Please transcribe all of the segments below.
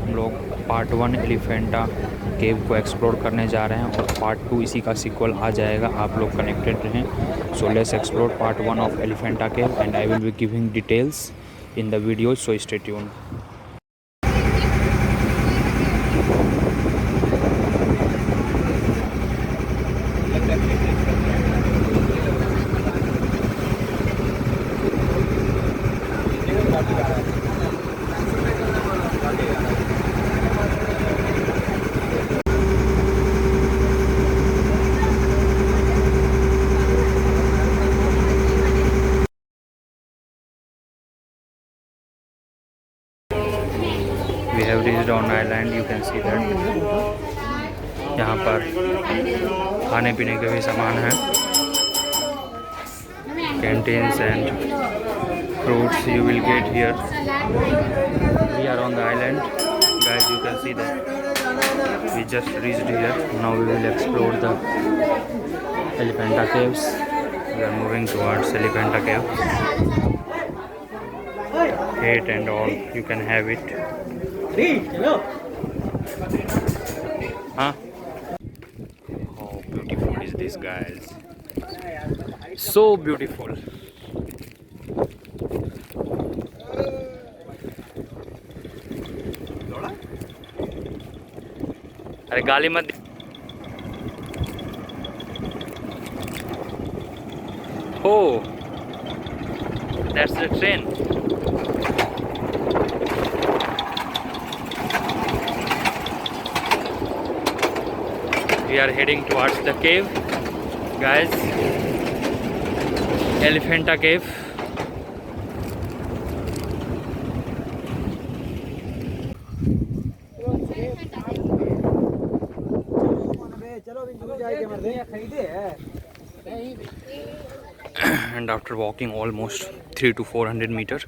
हम लोग पार्ट 1 एलिफेंटा केव को एक्सप्लोर करने जा रहे हैं और पार्ट 2 इसी का सीक्वल आ जाएगा। आप लोग कनेक्टेड रहें। So let's explore part 1 of Elephanta cave and I will be giving details in the video, so stay tuned. We have reached on island. You can see that यहाँ पर खाने पीने के भी सामान हैं, canteens and fruits you will get here. We are on the island, guys. You can see that we just reached here. Now we will explore the Elephanta caves. We are moving towards Elephanta cave. Eat and all, you can have it. Huh? How beautiful is this, guys? So beautiful. अरे गाली मत। Oh, that's the train. We are heading towards the cave, guys. Elephanta cave. And after walking almost 300 to 400 meters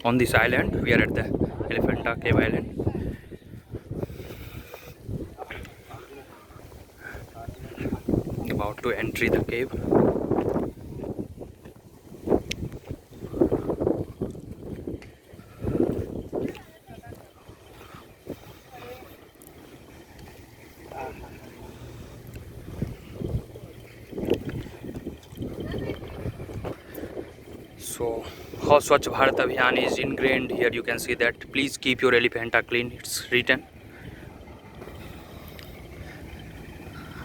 on this island, we are at the Elephanta cave island. About to enter the cave. So, how Swachh Bharat Abhiyan is ingrained here. You can see that. Please keep your Elephanta clean. It's written.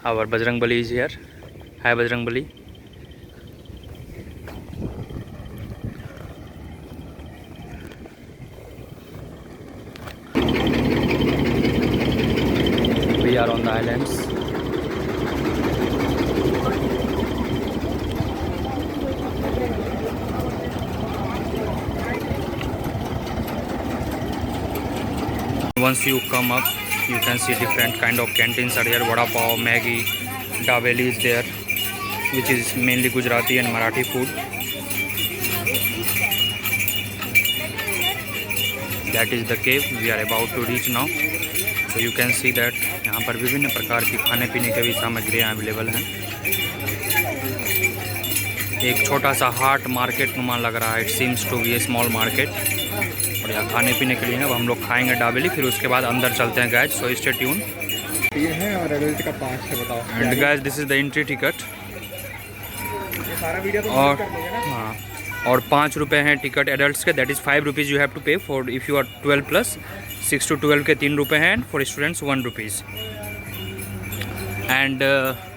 Our Bajrangbali is here. Hi Bajrangbali. We are on the islands. Once you come up, you can see different kind of canteens are here. Vada pav, Maggi, Dabeli is there, which is mainly Gujarati and Marathi food. That is the cave we are about to reach now. So you can see that यहाँ पर विभिन्न प्रकार की खाने पीने के भी सामग्रियाँ अवेलेबल हैं। एक छोटा सा हाट मार्केट नुमा लग रहा है। It seems to be a small market. और यहाँ खाने पीने के लिए है, अब हम लोग खाएंगे डाबेली, फिर उसके बाद अंदर चलते हैं गाइज। So stay tune. ये है और एडल्ट का 5 है, बताओ। And guys this is the entry ticket. सारा वीडियो तो और हाँ, और 5 रुपये हैं टिकट एडल्ट्स के। That is 5 rupees you have to pay for if you are 12+। 6 to 12 के 3 रुपये हैं, and for students 1 rupees. And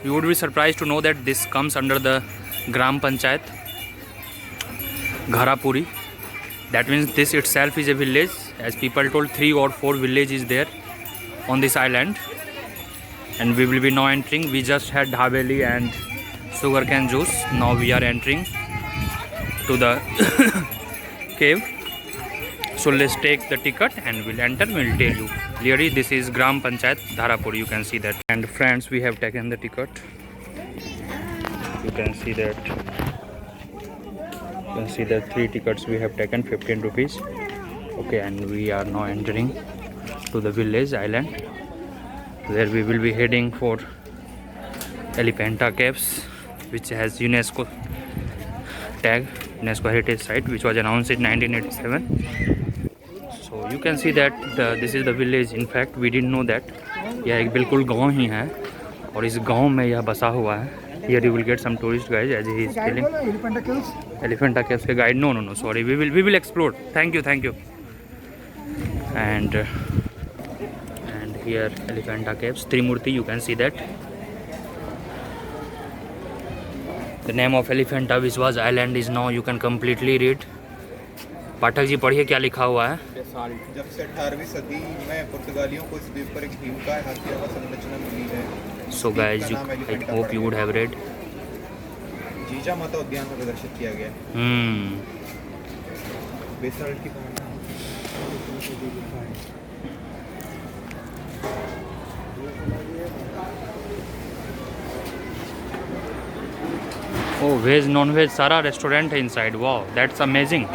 you would be surprise to know that this comes under the gram panchayat Gharapuri. That means this itself is a village. As people told, 3 or 4 villages there on this island. And we will be now entering. We just had dhabeli and sugarcane juice. Now we are entering to the cave. So let's take the ticket and we'll enter. We'll tell you. Clearly, this is Gram Panchayat Dharapur. You can see that. And friends, we have taken the ticket. You can see that. You can see the 3 tickets we have taken, 15 rupees. Okay, and we are now entering to the village island where we will be heading for Elephanta Caves, which has UNESCO tag, UNESCO heritage site, which was announced in 1987. So you can see that this is the village. In fact, we didn't know that. यह एक बिल्कुल गांव ही है और इस गांव में यह बसा हुआ है. Here you will get some tourist guys as he is telling. Elephanta Caves के guide. No. Sorry. We will explore. Thank you. And here Elephanta Caves, Trimurti. You can see that. The name of Elephanta Viswas Island is now you can completely read. Pathak ji पढ़िए क्या लिखा हुआ है. जब से 18वीं सदी में पुर्तगालियों को इस द्वीप पर एक भीमकाय हाथी संरचना मिली है. So guys, I hope you would have read. जीजा माता उद्यान में प्रदर्शित किया गया है. बेसरल की Oh, वेज नॉन वेज सारा रेस्टोरेंट है inside. Wow, that's amazing.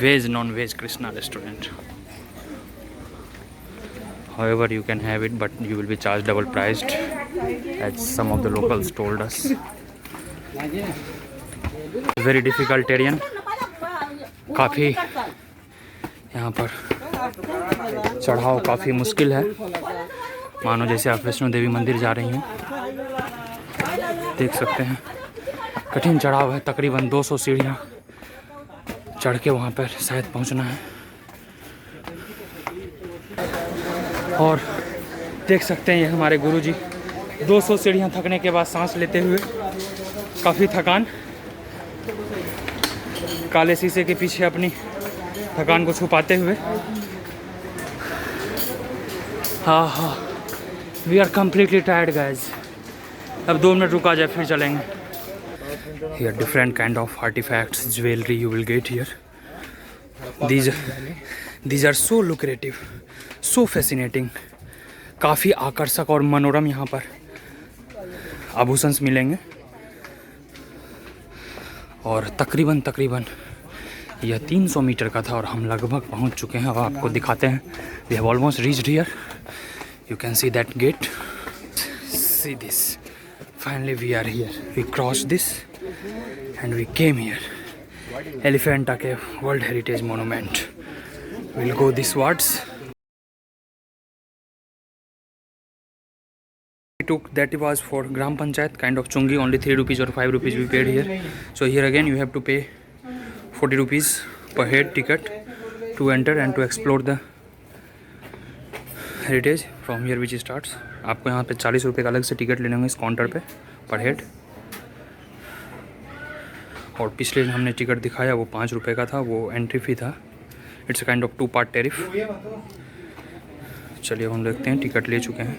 Veg non-veg Krishna restaurant. However, you can have it, but you will be charged double priced, as some of the locals told us. Very difficult terrain. काफ़ी यहाँ पर चढ़ाव काफ़ी मुश्किल है. मानो जैसे आप वैष्णो देवी मंदिर जा रही हैं. देख सकते हैं कठिन चढ़ाव है. तकरीबन 200 सीढ़ियाँ चढ़ के वहाँ पर शायद पहुँचना है. और देख सकते हैं ये हमारे गुरुजी 200 सीढ़ियाँ थकने के बाद सांस लेते हुए. काफ़ी थकान. काले शीशे के पीछे अपनी थकान को छुपाते हुए. हाँ, we are completely tired guys. अब 2 मिनट रुका जाए फिर चलेंगे. Here different kind of artifacts, jewelry you will get here. These are so lucrative, so fascinating. काफ़ी आकर्षक और मनोरम यहाँ पर आभूषण मिलेंगे. और तकरीबन यह 300 मीटर का था और हम लगभग पहुँच चुके हैं. अब आपको दिखाते हैं. We have almost reached here. You can see that gate. See this. Finally we are here. We crossed this and we came here. Elephanta Cave, World Heritage Monument. We'll go this wards. That was for Gram Panchayat, kind of chungi, only 3 rupees or 5 rupees we paid here. So here again you have to pay 40 rupees per head ticket to enter and to explore the heritage from here which starts. आपको यहाँ पे 40 रुपये का अलग से ticket लेने होंगे इस काउंटर पे पर हेड. और पिछले हमने टिकट दिखाया वो 5 रुपये का था, वो एंट्री फी था. It's kind of 2 part tariff. चलिए हम देखते हैं. टिकट ले चुके हैं.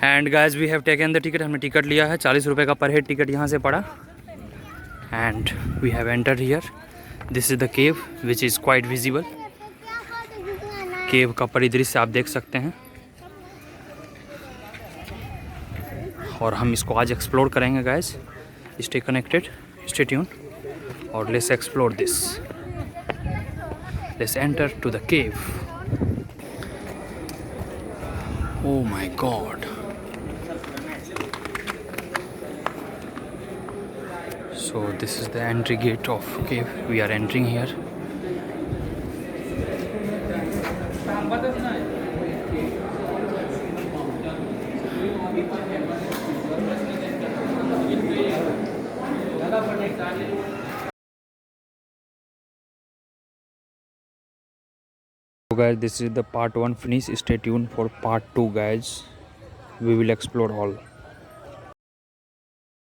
And guys we have taken the ticket. हमने टिकट लिया है. 40 रुपये का पर हेड टिकट यहाँ से पड़ा. And we have entered here. This is the cave which is quite visible. Cave का परिदृश्य आप देख सकते हैं. और हम इसको आज एक्सप्लोर करेंगे guys. Stay connected, stay tune और let's explore this. Let's enter to the cave. Oh my god. So this is the entry gate of cave. We are entering here. So guys, this is the part 1 finish. Stay tuned for part 2 guys. We will explore all.